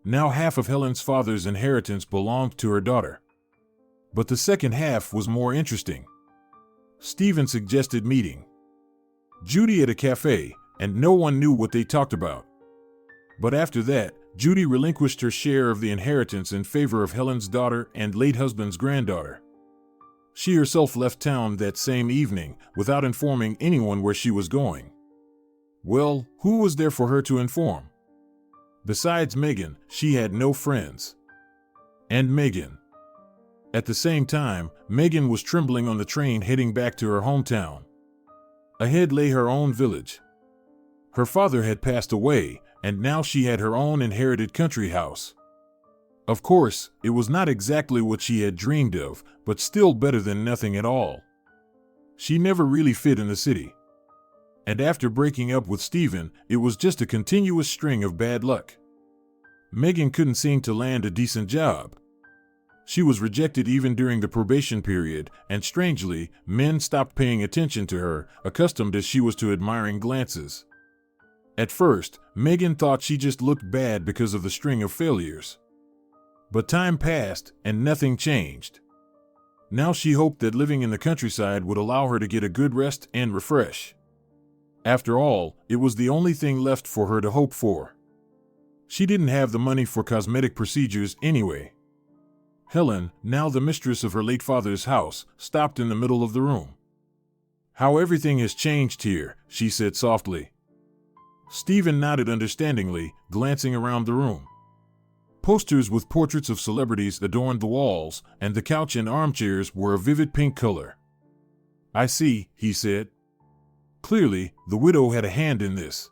Now half of Helen's father's inheritance belonged to her daughter. But the second half was more interesting. Stephen suggested meeting Judy at a cafe, and no one knew what they talked about. But after that, Judy relinquished her share of the inheritance in favor of Helen's daughter and late husband's granddaughter. She herself left town that same evening, without informing anyone where she was going. Well, who was there for her to inform? Besides Megan, she had no friends. And Megan. At the same time, Megan was trembling on the train heading back to her hometown. Ahead lay her own village. Her father had passed away, and now she had her own inherited country house. Of course, it was not exactly what she had dreamed of, but still better than nothing at all. She never really fit in the city. And after breaking up with Stephen, it was just a continuous string of bad luck. Megan couldn't seem to land a decent job. She was rejected even during the probation period, and strangely, men stopped paying attention to her, accustomed as she was to admiring glances. At first, Megan thought she just looked bad because of the string of failures. But time passed, and nothing changed. Now she hoped that living in the countryside would allow her to get a good rest and refresh. After all, it was the only thing left for her to hope for. She didn't have the money for cosmetic procedures anyway. Helen, now the mistress of her late father's house, stopped in the middle of the room. "How everything has changed here," she said softly. Stephen nodded understandingly, glancing around the room. Posters with portraits of celebrities adorned the walls, and the couch and armchairs were a vivid pink color. "I see," he said. Clearly, the widow had a hand in this.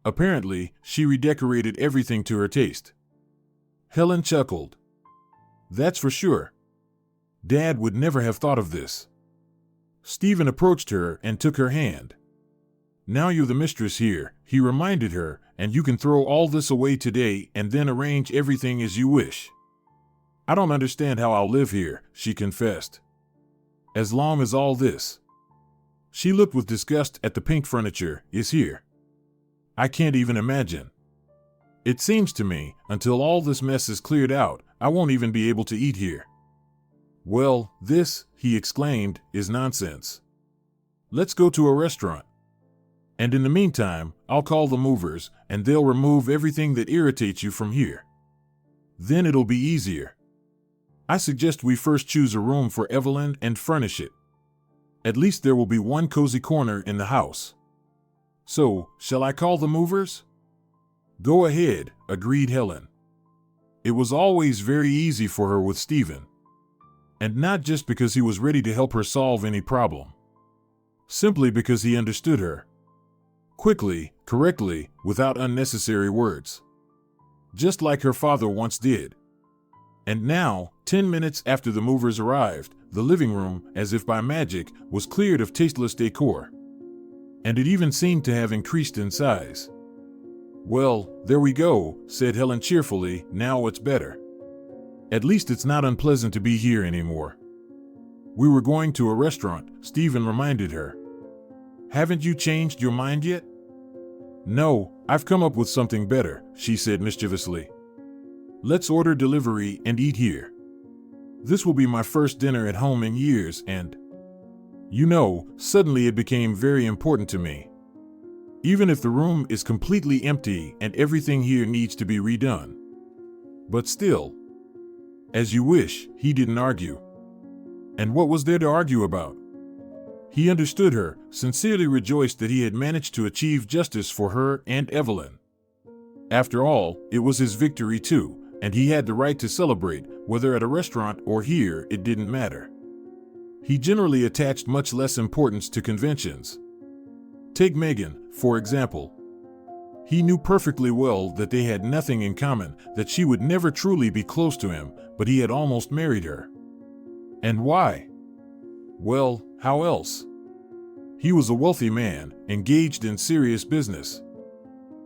Apparently, she redecorated everything to her taste. Helen chuckled. "That's for sure. Dad would never have thought of this." Stephen approached her and took her hand. "Now you're the mistress here," he reminded her, "and you can throw all this away today and then arrange everything as you wish." "I don't understand how I'll live here," she confessed. "As long as all this," she looked with disgust at the pink furniture, "is here. I can't even imagine. It seems to me, until all this mess is cleared out, I won't even be able to eat here." "Well, this," he exclaimed, "is nonsense. Let's go to a restaurant. And in the meantime, I'll call the movers, and they'll remove everything that irritates you from here. Then it'll be easier. I suggest we first choose a room for Evelyn and furnish it. At least there will be one cozy corner in the house. So, shall I call the movers?" "Go ahead," agreed Helen. It was always very easy for her with Stephen. And not just because he was ready to help her solve any problem. Simply because he understood her. Quickly, correctly, without unnecessary words. Just like her father once did. And now, 10 minutes after the movers arrived, the living room, as if by magic, was cleared of tasteless decor. And it even seemed to have increased in size. "Well, there we go," said Helen cheerfully, "now it's better. At least it's not unpleasant to be here anymore." "We were going to a restaurant," Stephen reminded her. "Haven't you changed your mind yet?" "No, I've come up with something better," she said mischievously. "Let's order delivery and eat here. This will be my first dinner at home in years and..." Suddenly it became very important to me. Even if the room is completely empty and everything here needs to be redone. But still. "As you wish," he didn't argue. And what was there to argue about? He understood her, sincerely rejoiced that he had managed to achieve justice for her and Evelyn. After all, it was his victory too, and he had the right to celebrate, whether at a restaurant or here, it didn't matter. He generally attached much less importance to conventions. Take Megan, for example. He knew perfectly well that they had nothing in common, that she would never truly be close to him, but he had almost married her. And why? Well, how else? He was a wealthy man, engaged in serious business.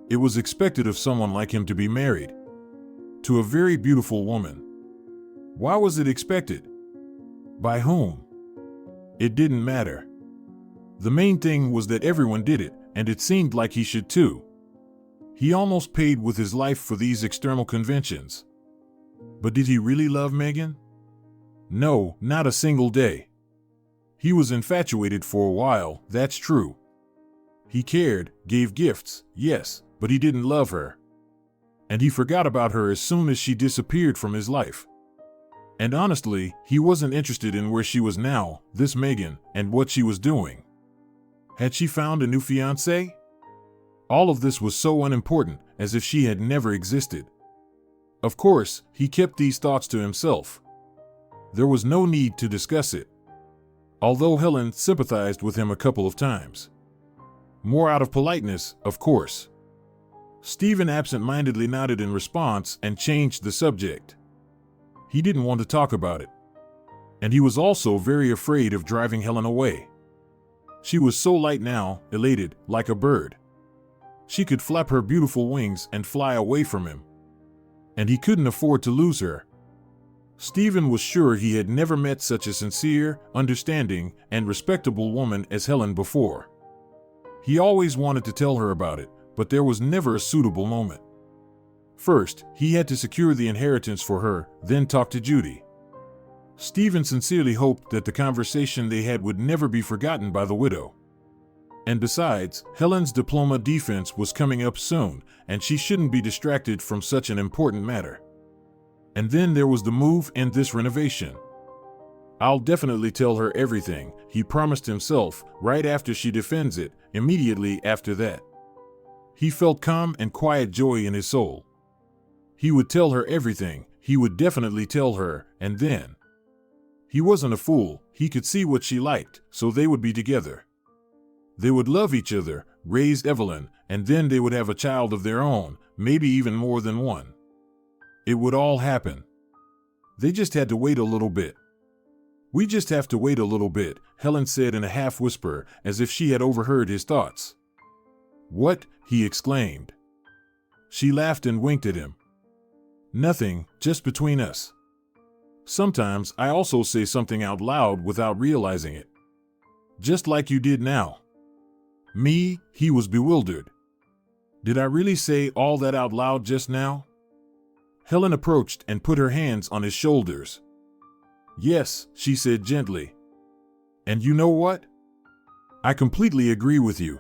It was expected of someone like him to be married. To a very beautiful woman. Why was it expected? By whom? It didn't matter. The main thing was that everyone did it, and it seemed like he should too. He almost paid with his life for these external conventions. But did he really love Megan? No, not a single day. He was infatuated for a while, that's true. He cared, gave gifts, yes, but he didn't love her. And he forgot about her as soon as she disappeared from his life. And honestly, he wasn't interested in where she was now, this Megan, and what she was doing. Had she found a new fiancé? All of this was so unimportant, as if she had never existed. Of course, he kept these thoughts to himself. There was no need to discuss it, although Helen sympathized with him a couple of times. More out of politeness, of course. Stephen absent-mindedly nodded in response and changed the subject. He didn't want to talk about it. And he was also very afraid of driving Helen away. She was so light now, elated, like a bird. She could flap her beautiful wings and fly away from him. And he couldn't afford to lose her. Stephen was sure he had never met such a sincere, understanding, and respectable woman as Helen before. He always wanted to tell her about it, but there was never a suitable moment. First, he had to secure the inheritance for her, then talk to Judy. Stephen sincerely hoped that the conversation they had would never be forgotten by the widow. And besides, Helen's diploma defense was coming up soon, and she shouldn't be distracted from such an important matter. And then there was the move and this renovation. I'll definitely tell her everything, he promised himself, right after she defends it, immediately after that. He felt calm and quiet joy in his soul. He would tell her everything, he would definitely tell her, and then. He wasn't a fool, he could see what she liked, so they would be together. They would love each other, raise Evelyn, and then they would have a child of their own, maybe even more than one. It would all happen. They just had to wait a little bit. We just have to wait a little bit, Helen said in a half-whisper, as if she had overheard his thoughts. What? He exclaimed. She laughed and winked at him. Nothing, just between us. Sometimes I also say something out loud without realizing it. Just like you did now. Me? He was bewildered. Did I really say all that out loud just now? Helen approached and put her hands on his shoulders. Yes, she said gently. And you know what? I completely agree with you,